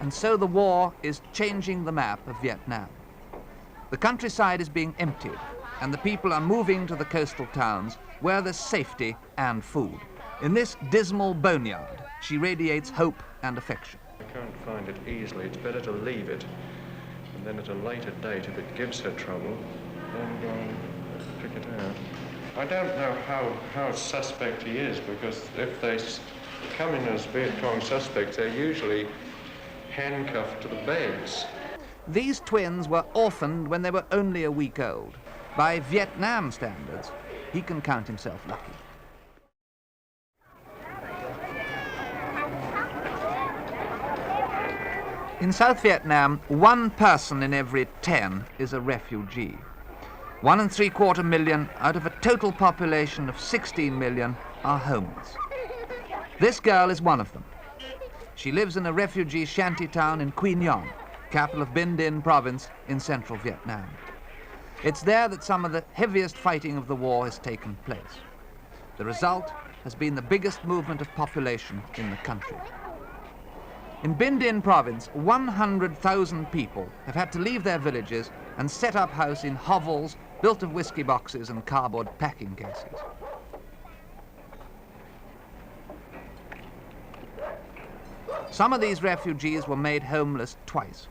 And so the war is changing the map of Vietnam. The countryside is being emptied, and the people are moving to the coastal towns where there's safety and food. In this dismal boneyard, she radiates hope and affection. I can't find it easily. It's better to leave it, and then at a later date, if it gives her trouble, then go and pick it out. I don't know how suspect he is, because if they come in as Viet Cong suspects, they're usually handcuffed to the beds. These twins were orphaned when they were only a week old. By Vietnam standards, he can count himself lucky. In South Vietnam, 1 person in every 10 is a refugee. 1.75 million out of a total population of 16 million are homeless. This girl is one of them. She lives in a refugee shanty town in Qui Nhon, capital of Binh Dinh Province in central Vietnam. It's there that some of the heaviest fighting of the war has taken place. The result has been the biggest movement of population in the country. In Binh Dinh Province, 100,000 people have had to leave their villages and set up house in hovels built of whiskey boxes and cardboard packing cases. Some of these refugees were made homeless twice.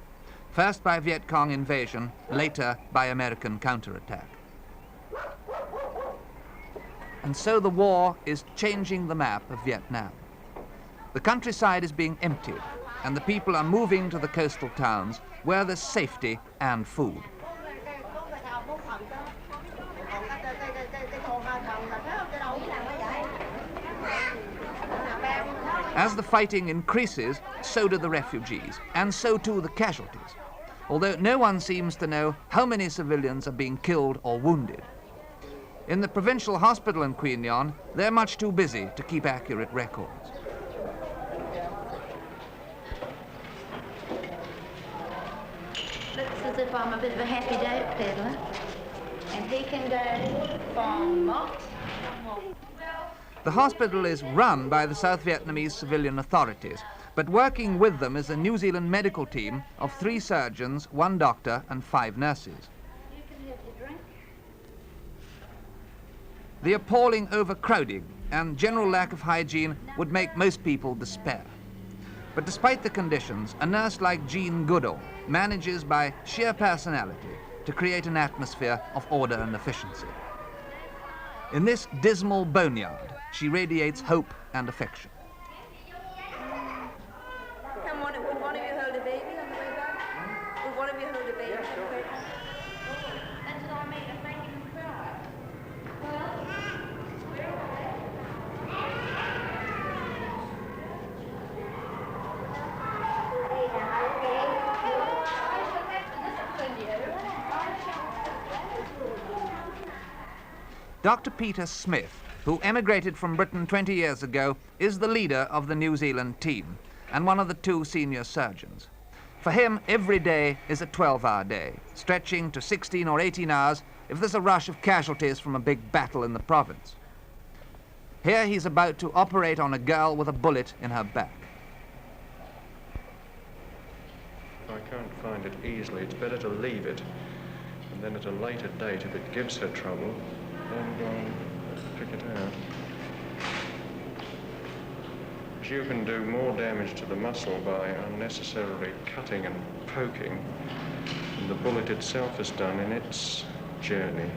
First by Viet Cong invasion, later by American counterattack. And so the war is changing the map of Vietnam. The countryside is being emptied, and the people are moving to the coastal towns where there's safety and food. As the fighting increases, so do the refugees, and so too the casualties, although no one seems to know how many civilians are being killed or wounded. In the provincial hospital in Qui Nhon, they're much too busy to keep accurate records. Looks as if I'm a bit of a happy day peddler, and he can go from Mott. The hospital is run by the South Vietnamese civilian authorities, but working with them is a New Zealand medical team of 3 surgeons, 1 doctor and 5 nurses. You can have your drink. The appalling overcrowding and general lack of hygiene would make most people despair. But despite the conditions, a nurse like Jean Goodall manages by sheer personality to create an atmosphere of order and efficiency. In this dismal boneyard, she radiates hope and affection. Come on, would one of you hold a baby on the way back? Would one of you hold a baby on the way back? That's what I mean, I'm making them cry. Dr. Peter Smith, who emigrated from Britain 20 years ago, is the leader of the New Zealand team and one of the 2 senior surgeons. For him, every day is a 12-hour day, stretching to 16 or 18 hours if there's a rush of casualties from a big battle in the province. Here he's about to operate on a girl with a bullet in her back. I can't find it easily. It's better to leave it, and then at a later date, if it gives her trouble, then go and pick it out. You can do more damage to the muscle by unnecessarily cutting and poking than the bullet itself has done in its journey.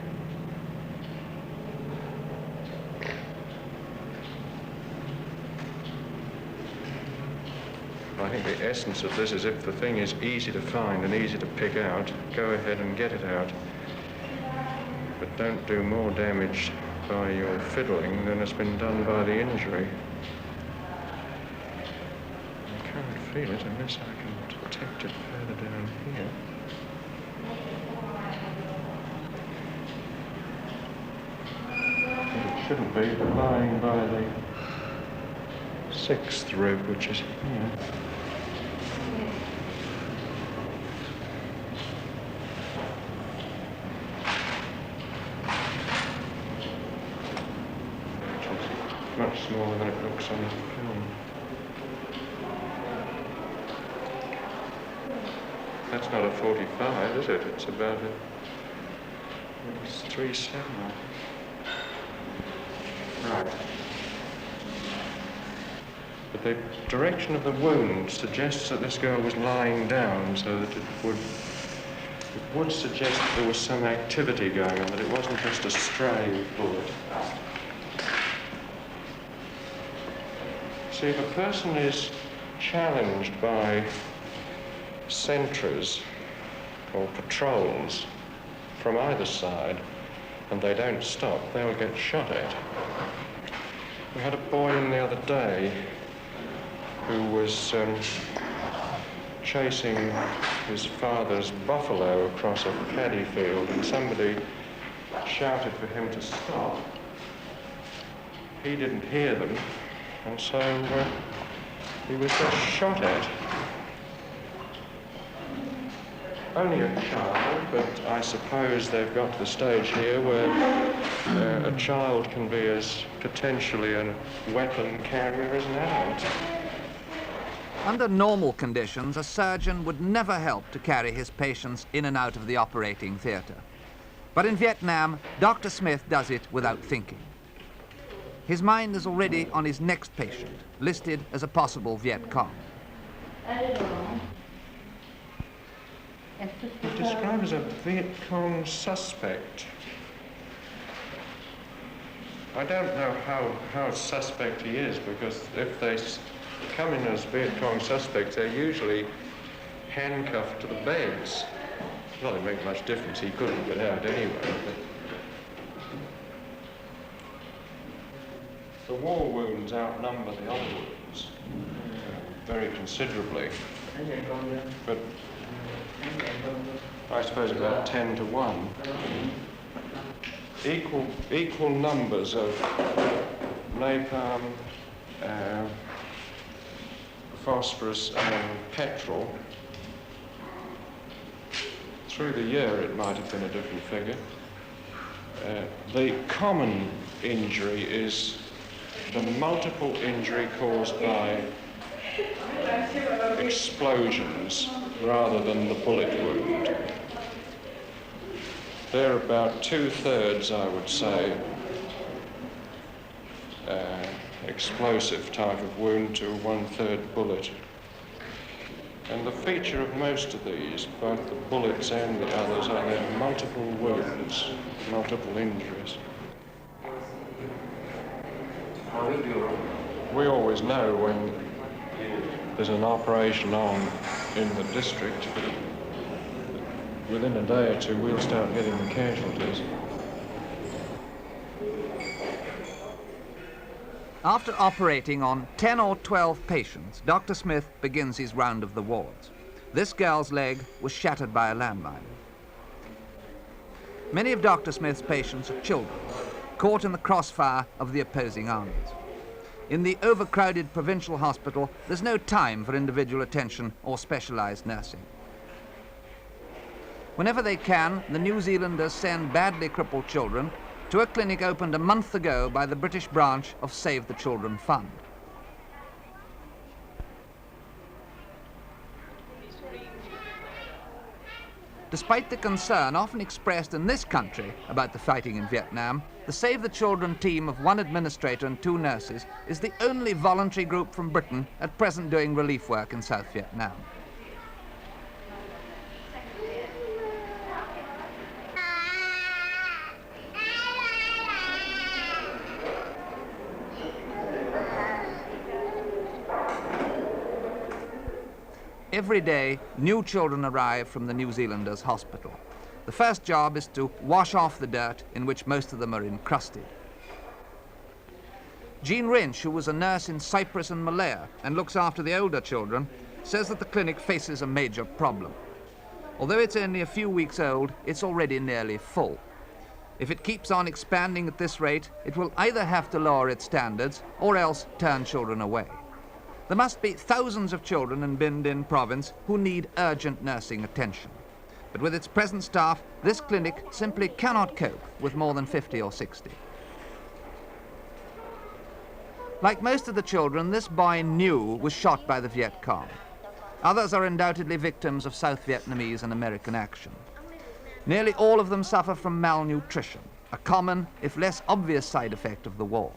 I think the essence of this is if the thing is easy to find and easy to pick out, go ahead and get it out. But don't do more damage by your fiddling than has been done by the injury. I can't feel it unless I can detect it further down here. It shouldn't be, but lying by the 6th rib, which is here. Much smaller than it looks on the film. That's not a 45, is it? It's about a... It's 3-7. Right. But the direction of the wound suggests that this girl was lying down, so that it would suggest that there was some activity going on, that it wasn't just a stray bullet. See, if a person is challenged by sentries or patrols from either side and they don't stop, they'll get shot at. We had a boy in the other day who was chasing his father's buffalo across a paddy field, and somebody shouted for him to stop. He didn't hear them, and so he was just shot at. Only a child, but I suppose they've got to the stage here where a child can be as potentially a weapon carrier as an adult. Under normal conditions, a surgeon would never help to carry his patients in and out of the operating theatre. But in Vietnam, Dr. Smith does it without thinking. His mind is already on his next patient, listed as a possible Viet Cong. He's described as a Viet Cong suspect. I don't know how suspect he is, because if they come in as Viet Cong suspects, they're usually handcuffed to the beds. Not that it makes much difference, he couldn't get out anyway. But the war wounds outnumber the other wounds very considerably. But I suppose about 10 to 1. Equal numbers of napalm, phosphorus and petrol. Through the year it might have been a different figure. The common injury is the multiple injury caused by explosions rather than the bullet wound. They're about 2/3, I would say, explosive type of wound to 1/3 bullet. And the feature of most of these, both the bullets and the others, are their multiple wounds, multiple injuries. We always know when there's an operation on in the district. Within a day or two, we'll start getting the casualties. After operating on 10 or 12 patients, Dr. Smith begins his round of the wards. This girl's leg was shattered by a landmine. Many of Dr. Smith's patients are children, caught in the crossfire of the opposing armies. In the overcrowded provincial hospital, there's no time for individual attention or specialized nursing. Whenever they can, the New Zealanders send badly crippled children to a clinic opened a month ago by the British branch of Save the Children Fund. Despite the concern often expressed in this country about the fighting in Vietnam, the Save the Children team of 1 administrator and 2 nurses is the only voluntary group from Britain at present doing relief work in South Vietnam. Every day, new children arrive from the New Zealanders' hospital. The first job is to wash off the dirt in which most of them are encrusted. Jean Wrench, who was a nurse in Cyprus and Malaya and looks after the older children, says that the clinic faces a major problem. Although it's only a few weeks old, it's already nearly full. If it keeps on expanding at this rate, it will either have to lower its standards or else turn children away. There must be thousands of children in Binh Dinh Province who need urgent nursing attention. But with its present staff, this clinic simply cannot cope with more than 50 or 60. Like most of the children, this boy knew was shot by the Viet Cong. Others are undoubtedly victims of South Vietnamese and American action. Nearly all of them suffer from malnutrition, a common, if less obvious, side effect of the war.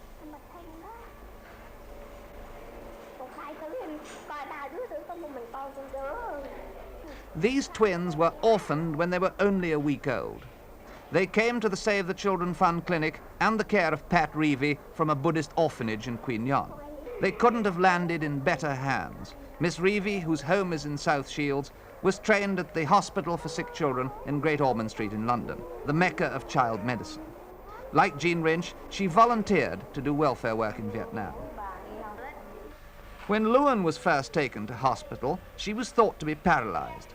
These twins were orphaned when they were only a week old. They came to the Save the Children Fund clinic and the care of Pat Reevy from a Buddhist orphanage in Qui Nhon. They couldn't have landed in better hands. Miss Reevy, whose home is in South Shields, was trained at the Hospital for Sick Children in Great Ormond Street in London, the mecca of child medicine. Like Jean Wrench, she volunteered to do welfare work in Vietnam. When Lewin was first taken to hospital, she was thought to be paralyzed.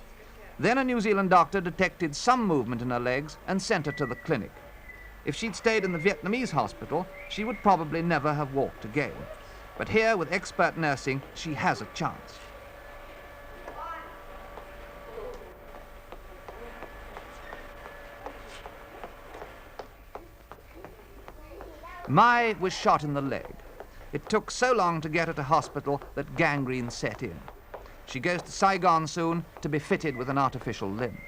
Then a New Zealand doctor detected some movement in her legs and sent her to the clinic. If she'd stayed in the Vietnamese hospital, she would probably never have walked again. But here, with expert nursing, she has a chance. Mai was shot in the leg. It took so long to get her to hospital that gangrene set in. She goes to Saigon soon to be fitted with an artificial limb.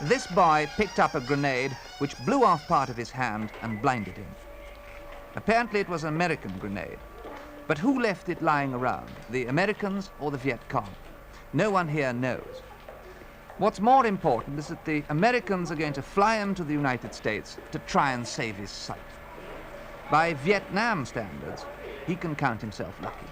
This boy picked up a grenade which blew off part of his hand and blinded him. Apparently it was an American grenade. But who left it lying around, the Americans or the Viet Cong? No one here knows. What's more important is that the Americans are going to fly him to the United States to try and save his sight. By Vietnam standards, he can count himself lucky.